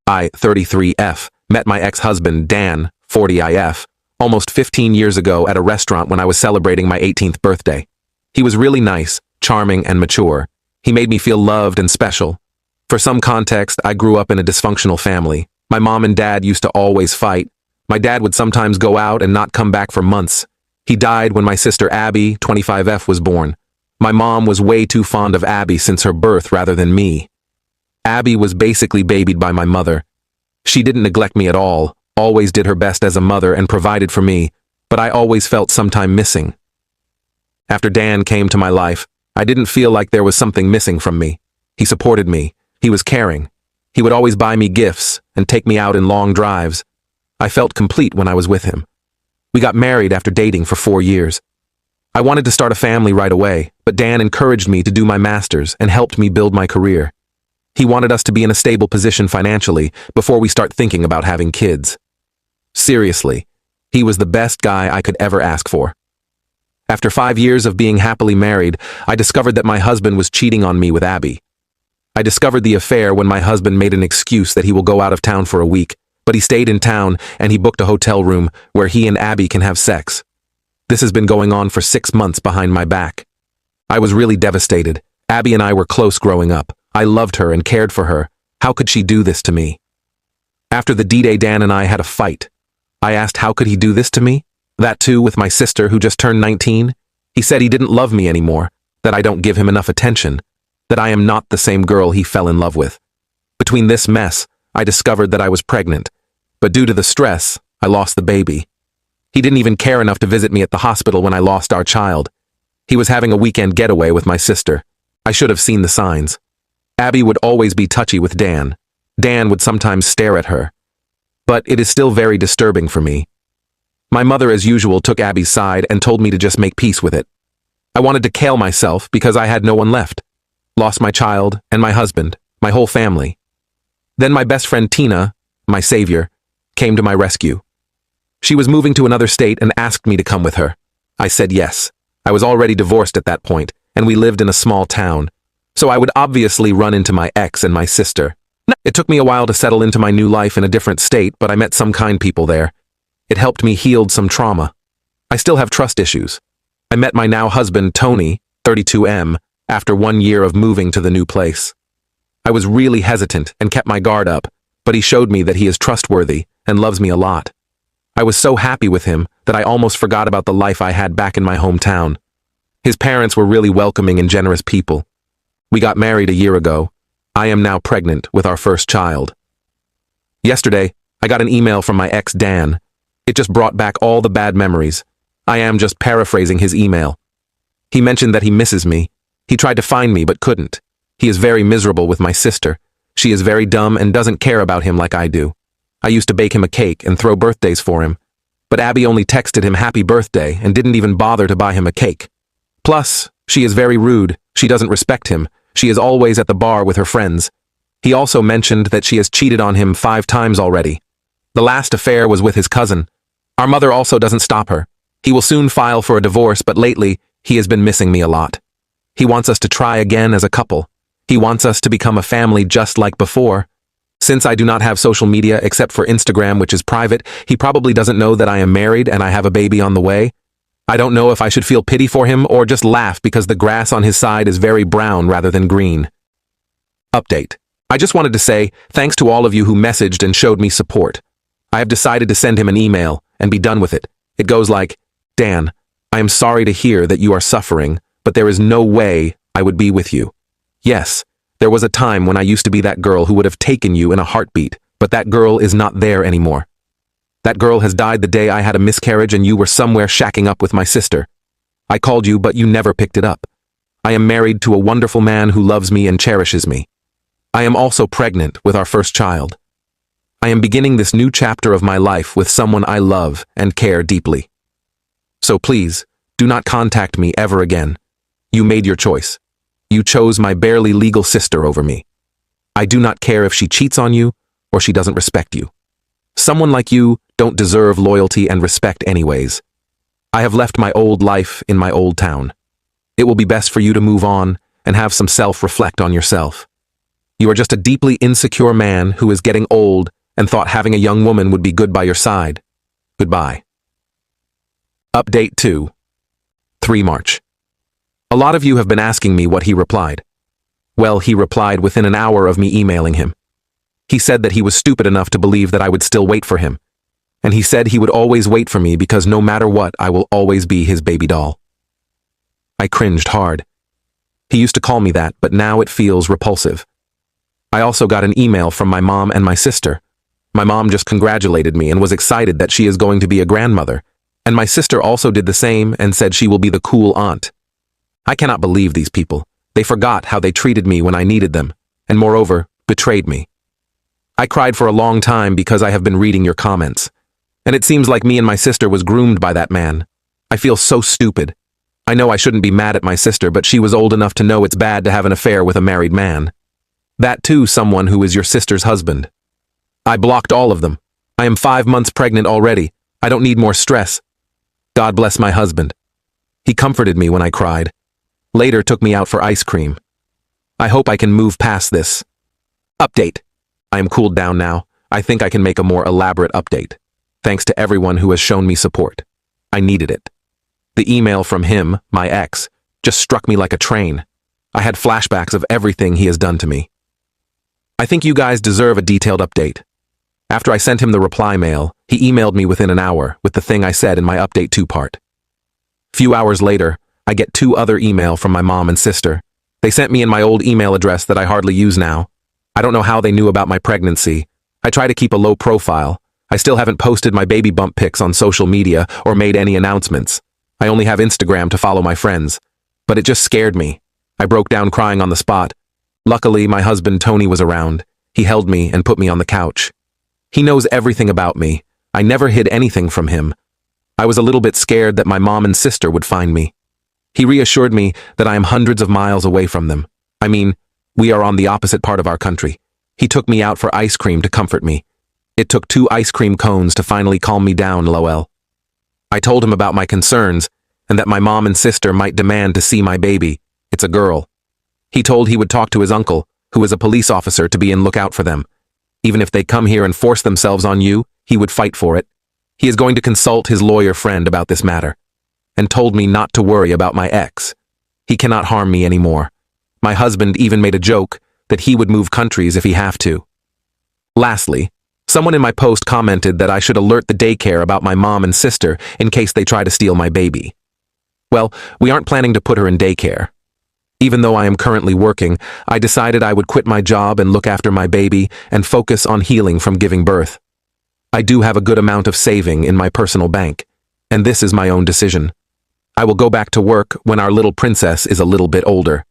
I, 33F, met my ex-husband, Dan, 40IF, almost 15 years ago at a restaurant when I was celebrating my 18th birthday. He was really nice, charming, and mature. He made me feel loved and special. For some context, I grew up in a dysfunctional family. My mom and dad used to always fight. My dad would sometimes go out and not come back for months. He died when my sister Abby, 25F, was born. My mom was way too fond of Abby since her birth rather than me. Abby was basically babied by my mother. She didn't neglect me at all, always did her best as a mother and provided for me, but I always felt sometime missing. After Dan came to my life, I didn't feel like there was something missing from me. He supported me. He was caring. He would always buy me gifts and take me out in long drives. I felt complete when I was with him. We got married after dating for 4 years. I wanted to start a family right away, but Dan encouraged me to do my master's and helped me build my career. He wanted us to be in a stable position financially before we start thinking about having kids. Seriously, he was the best guy I could ever ask for. After 5 years of being happily married, I discovered that my husband was cheating on me with Abby. I discovered the affair when my husband made an excuse that he will go out of town for a week, but he stayed in town and he booked a hotel room where he and Abby can have sex. This has been going on for 6 months behind my back. I was really devastated. Abby and I were close growing up. I loved her and cared for her. How could she do this to me? After the D-Day, Dan and I had a fight. I asked how could he do this to me? That too with my sister who just turned 19? He said he didn't love me anymore, that I don't give him enough attention, that I am not the same girl he fell in love with. Between this mess, I discovered that I was pregnant, but due to the stress, I lost the baby. He didn't even care enough to visit me at the hospital when I lost our child. He was having a weekend getaway with my sister. I should have seen the signs. Abby would always be touchy with Dan. Dan would sometimes stare at her. But it is still very disturbing for me. My mother, as usual, took Abby's side and told me to just make peace with it. I wanted to kill myself because I had no one left. Lost my child and my husband, my whole family. Then my best friend Tina, my savior, came to my rescue. She was moving to another state and asked me to come with her. I said yes. I was already divorced at that point, and we lived in a small town, so I would obviously run into my ex and my sister. It took me a while to settle into my new life in a different state, but I met some kind people there. It helped me heal some trauma. I still have trust issues. I met my now husband, Tony, 32M, after 1 year of moving to the new place. I was really hesitant and kept my guard up, but he showed me that he is trustworthy and loves me a lot. I was so happy with him that I almost forgot about the life I had back in my hometown. His parents were really welcoming and generous people. We got married a year ago. I am now pregnant with our first child. Yesterday, I got an email from my ex, Dan. It just brought back all the bad memories. I am just paraphrasing his email. He mentioned that he misses me. He tried to find me but couldn't. He is very miserable with my sister. She is very dumb and doesn't care about him like I do. I used to bake him a cake and throw birthdays for him, but Abby only texted him happy birthday and didn't even bother to buy him a cake. Plus, she is very rude. She doesn't respect him. She is always at the bar with her friends. He also mentioned that she has cheated on him 5 times already. The last affair was with his cousin. Our mother also doesn't stop her. He will soon file for a divorce, but lately, he has been missing me a lot. He wants us to try again as a couple. He wants us to become a family just like before. Since I do not have social media except for Instagram, which is private, he probably doesn't know that I am married and I have a baby on the way. I don't know if I should feel pity for him or just laugh because the grass on his side is very brown rather than green. Update. I just wanted to say thanks to all of you who messaged and showed me support. I have decided to send him an email and be done with it. It goes like, Dan, I am sorry to hear that you are suffering, but there is no way I would be with you. Yes, there was a time when I used to be that girl who would have taken you in a heartbeat, but that girl is not there anymore. That girl has died the day I had a miscarriage and you were somewhere shacking up with my sister. I called you, but you never picked it up. I am married to a wonderful man who loves me and cherishes me. I am also pregnant with our first child. I am beginning this new chapter of my life with someone I love and care deeply. So please, do not contact me ever again. You made your choice. You chose my barely legal sister over me. I do not care if she cheats on you or she doesn't respect you. Someone like you don't deserve loyalty and respect anyways. I have left my old life in my old town. It will be best for you to move on and have some self-reflect on yourself. You are just a deeply insecure man who is getting old and thought having a young woman would be good by your side. Goodbye. Update 2. 3 March. A lot of you have been asking me what he replied. Well, he replied within an hour of me emailing him. He said that he was stupid enough to believe that I would still wait for him. And he said he would always wait for me because no matter what, I will always be his baby doll. I cringed hard. He used to call me that, but now it feels repulsive. I also got an email from my mom and my sister. My mom just congratulated me and was excited that she is going to be a grandmother. And my sister also did the same and said she will be the cool aunt. I cannot believe these people. They forgot how they treated me when I needed them, and moreover, betrayed me. I cried for a long time because I have been reading your comments. And it seems like me and my sister was groomed by that man. I feel so stupid. I know I shouldn't be mad at my sister, but she was old enough to know it's bad to have an affair with a married man. That too, someone who is your sister's husband. I blocked all of them. I am 5 months pregnant already. I don't need more stress. God bless my husband. He comforted me when I cried. Later took me out for ice cream. I hope I can move past this. Update. I am cooled down now. I think I can make a more elaborate update. Thanks to everyone who has shown me support. I needed it. The email from him, my ex, just struck me like a train. I had flashbacks of everything he has done to me. I think you guys deserve a detailed update. After I sent him the reply mail, he emailed me within an hour with the thing I said in my update 2 part. Few hours later, I get 2 other email from my mom and sister. They sent me in my old email address that I hardly use now. I don't know how they knew about my pregnancy. I try to keep a low profile. I still haven't posted my baby bump pics on social media or made any announcements. I only have Instagram to follow my friends. But it just scared me. I broke down crying on the spot. Luckily, my husband Tony was around. He held me and put me on the couch. He knows everything about me. I never hid anything from him. I was a little bit scared that my mom and sister would find me. He reassured me that I am hundreds of miles away from them. I mean, we are on the opposite part of our country. He took me out for ice cream to comfort me. It took 2 ice cream cones to finally calm me down, lol. I told him about my concerns and that my mom and sister might demand to see my baby. It's a girl. He told he would talk to his uncle, who is a police officer, to be in lookout for them. Even if they come here and force themselves on you, he would fight for it. He is going to consult his lawyer friend about this matter, and told me not to worry about my ex. He cannot harm me anymore. My husband even made a joke that he would move countries if he have to. Lastly, someone in my post commented that I should alert the daycare about my mom and sister in case they try to steal my baby. Well, we aren't planning to put her in daycare. Even though I am currently working, I decided I would quit my job and look after my baby and focus on healing from giving birth. I do have a good amount of saving in my personal bank, and this is my own decision. I will go back to work when our little princess is a little bit older.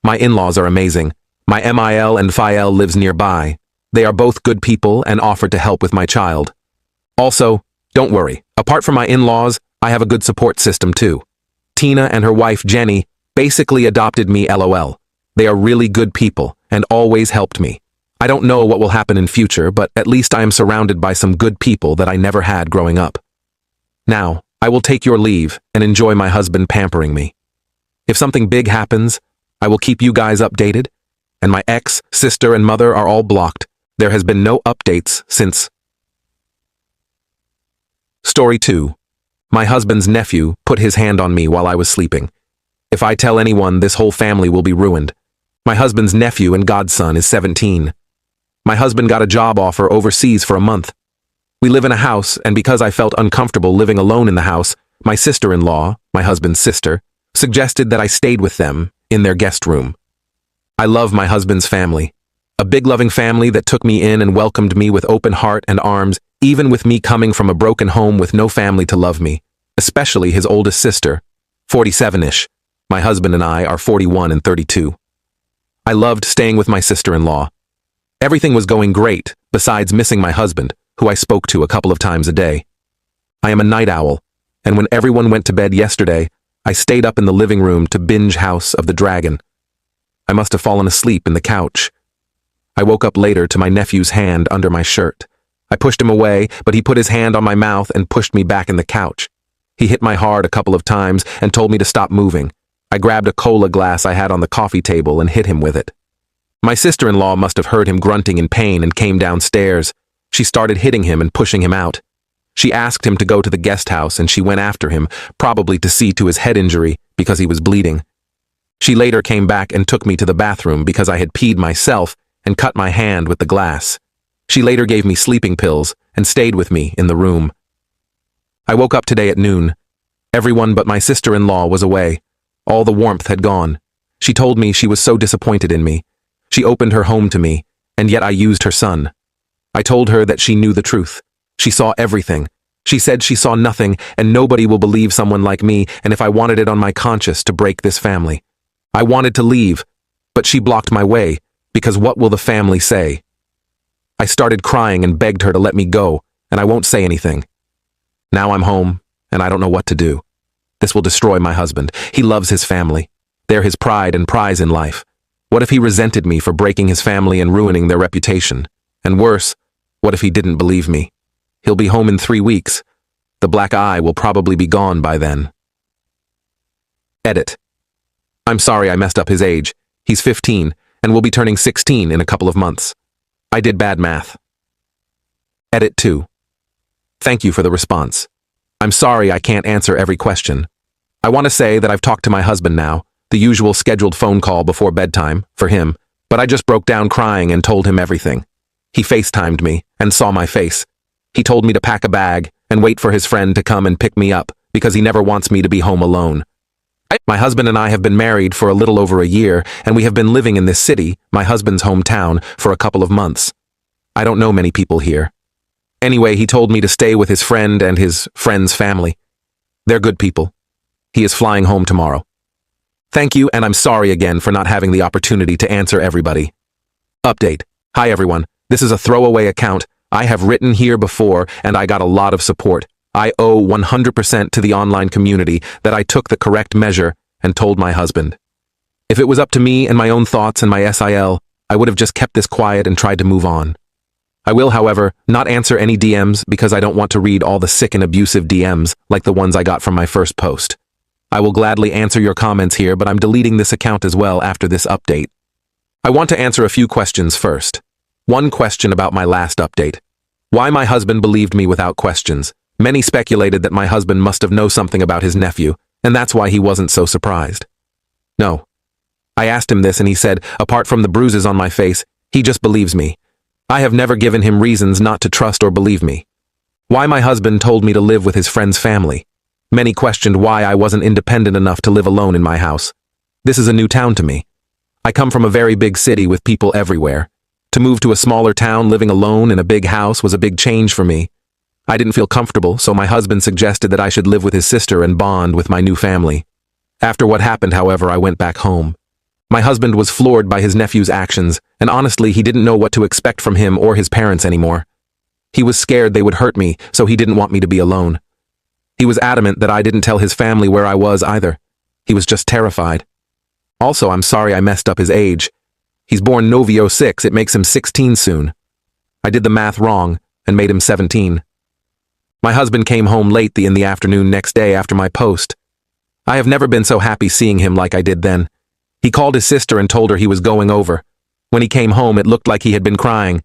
My in-laws are amazing. My MIL and FIL lives nearby. They are both good people and offered to help with my child. Also, don't worry, apart from my in-laws, I have a good support system too. Tina and her wife Jenny basically adopted me, lol. They are really good people and always helped me. I don't know what will happen in future, but at least I am surrounded by some good people that I never had growing up. Now, I will take your leave and enjoy my husband pampering me. If something big happens, I will keep you guys updated, and my ex, sister, and mother are all blocked. There has been no updates since. Story 2. My husband's nephew put his hand on me while I was sleeping. If I tell anyone, this whole family will be ruined. My husband's nephew and godson is 17. My husband got a job offer overseas for a month. We live in a house, and because I felt uncomfortable living alone in the house, my sister-in-law, my husband's sister, suggested that I stayed with them in their guest room. I love my husband's family. A big loving family that took me in and welcomed me with open heart and arms, even with me coming from a broken home with no family to love me, especially his oldest sister, 47-ish. My husband and I are 41 and 32. I loved staying with my sister-in-law. Everything was going great, besides missing my husband, who I spoke to a couple of times a day. I am a night owl, and when everyone went to bed yesterday, I stayed up in the living room to binge House of the Dragon. I must have fallen asleep in the couch. I woke up later to my nephew's hand under my shirt. I pushed him away, but he put his hand on my mouth and pushed me back in the couch. He hit my heart a couple of times and told me to stop moving. I grabbed a cola glass I had on the coffee table and hit him with it. My sister-in-law must have heard him grunting in pain and came downstairs. She started hitting him and pushing him out. She asked him to go to the guest house and she went after him, probably to see to his head injury because he was bleeding. She later came back and took me to the bathroom because I had peed myself and cut my hand with the glass. She later gave me sleeping pills and stayed with me in the room. I woke up today at noon. Everyone but my sister-in-law was away. All the warmth had gone. She told me she was so disappointed in me. She opened her home to me, and yet I used her son. I told her that she knew the truth. She saw everything. She said she saw nothing, and nobody will believe someone like me, and if I wanted it on my conscience to break this family. I wanted to leave, but she blocked my way, because what will the family say? I started crying and begged her to let me go, and I won't say anything. Now I'm home, and I don't know what to do. This will destroy my husband. He loves his family. They're his pride and prize in life. What if he resented me for breaking his family and ruining their reputation? And worse, what if he didn't believe me? He'll be home in 3 weeks. The black eye will probably be gone by then. Edit. I'm sorry I messed up his age. He's 15, and will be turning 16 in a couple of months. I did bad math. Edit 2. Thank you for the response. I'm sorry I can't answer every question. I want to say that I've talked to my husband now, the usual scheduled phone call before bedtime, for him, but I just broke down crying and told him everything. He FaceTimed me and saw my face. He told me to pack a bag and wait for his friend to come and pick me up because he never wants me to be home alone. My husband and I have been married for a little over a year, and we have been living in this city, my husband's hometown, for a couple of months. I don't know many people here. Anyway, he told me to stay with his friend and his friend's family. They're good people. He is flying home tomorrow. Thank you, and I'm sorry again for not having the opportunity to answer everybody. Update. Hi everyone, this is a throwaway account. I have written here before, and I got a lot of support. I owe 100% to the online community that I took the correct measure and told my husband. If it was up to me and my own thoughts and my SIL, I would have just kept this quiet and tried to move on. I will, however, not answer any DMs because I don't want to read all the sick and abusive DMs like the ones I got from my first post. I will gladly answer your comments here, but I'm deleting this account as well after this update. I want to answer a few questions first. One question about my last update. Why my husband believed me without questions. Many speculated that my husband must have known something about his nephew, and that's why he wasn't so surprised. No. I asked him this and he said, apart from the bruises on my face, he just believes me. I have never given him reasons not to trust or believe me. Why my husband told me to live with his friend's family. Many questioned why I wasn't independent enough to live alone in my house. This is a new town to me. I come from a very big city with people everywhere. To move to a smaller town living alone in a big house was a big change for me. I didn't feel comfortable, so my husband suggested that I should live with his sister and bond with my new family. After what happened, however, I went back home. My husband was floored by his nephew's actions, and honestly, he didn't know what to expect from him or his parents anymore. He was scared they would hurt me, so he didn't want me to be alone. He was adamant that I didn't tell his family where I was either. He was just terrified. Also, I'm sorry I messed up his age. He's born Novio 6, it makes him 16 soon. I did the math wrong and made him 17. My husband came home late in the afternoon next day after my post. I have never been so happy seeing him like I did then. He called his sister and told her he was going over. When he came home, it looked like he had been crying.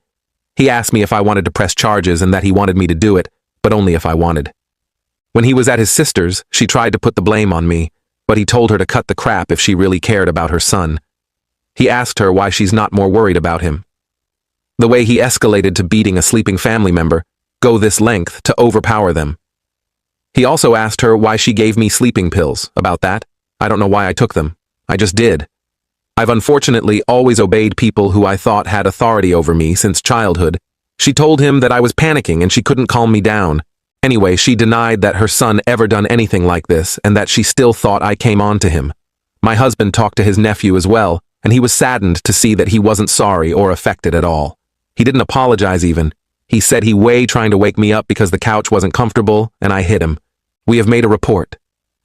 He asked me if I wanted to press charges and that he wanted me to do it, but only if I wanted. When he was at his sister's, she tried to put the blame on me, but he told her to cut the crap if she really cared about her son. He asked her why she's not more worried about him. The way he escalated to beating a sleeping family member, go this length to overpower them. He also asked her why she gave me sleeping pills. About that, I don't know why I took them. I just did. I've unfortunately always obeyed people who I thought had authority over me since childhood. She told him that I was panicking and she couldn't calm me down. Anyway, she denied that her son ever done anything like this and that she still thought I came on to him. My husband talked to his nephew as well, and he was saddened to see that he wasn't sorry or affected at all. He didn't apologize even. He said he was trying to wake me up because the couch wasn't comfortable, and I hit him. We have made a report.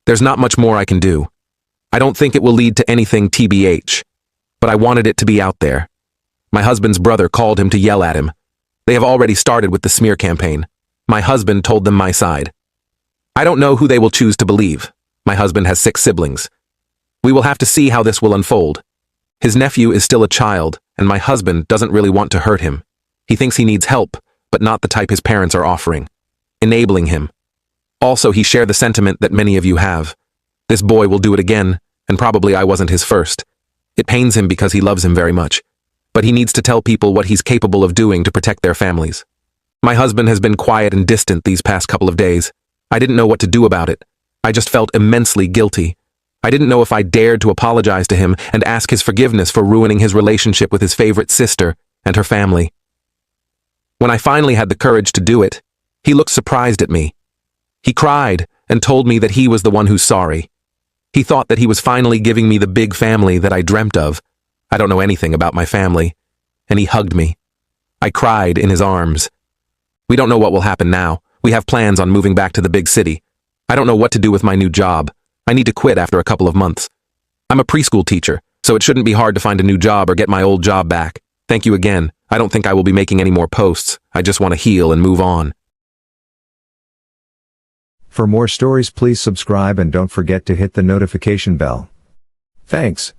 There's not much more I can do. I don't think it will lead to anything TBH, but I wanted it to be out there. My husband's brother called him to yell at him. They have already started with the smear campaign. My husband told them my side. I don't know who they will choose to believe. My husband has 6 siblings. We will have to see how this will unfold. His nephew is still a child, and my husband doesn't really want to hurt him. He thinks he needs help, but not the type his parents are offering. Enabling him. Also, he shared the sentiment that many of you have. This boy will do it again, and probably I wasn't his first. It pains him because he loves him very much. But he needs to tell people what he's capable of doing to protect their families. My husband has been quiet and distant these past couple of days. I didn't know what to do about it. I just felt immensely guilty. I didn't know if I dared to apologize to him and ask his forgiveness for ruining his relationship with his favorite sister and her family. When I finally had the courage to do it, he looked surprised at me. He cried and told me that he was the one who's sorry. He thought that he was finally giving me the big family that I dreamt of. I don't know anything about my family. And he hugged me. I cried in his arms. We don't know what will happen now. We have plans on moving back to the big city. I don't know what to do with my new job. I need to quit after a couple of months. I'm a preschool teacher, so it shouldn't be hard to find a new job or get my old job back. Thank you again. I don't think I will be making any more posts. I just want to heal and move on. For more stories, please subscribe and don't forget to hit the notification bell. Thanks.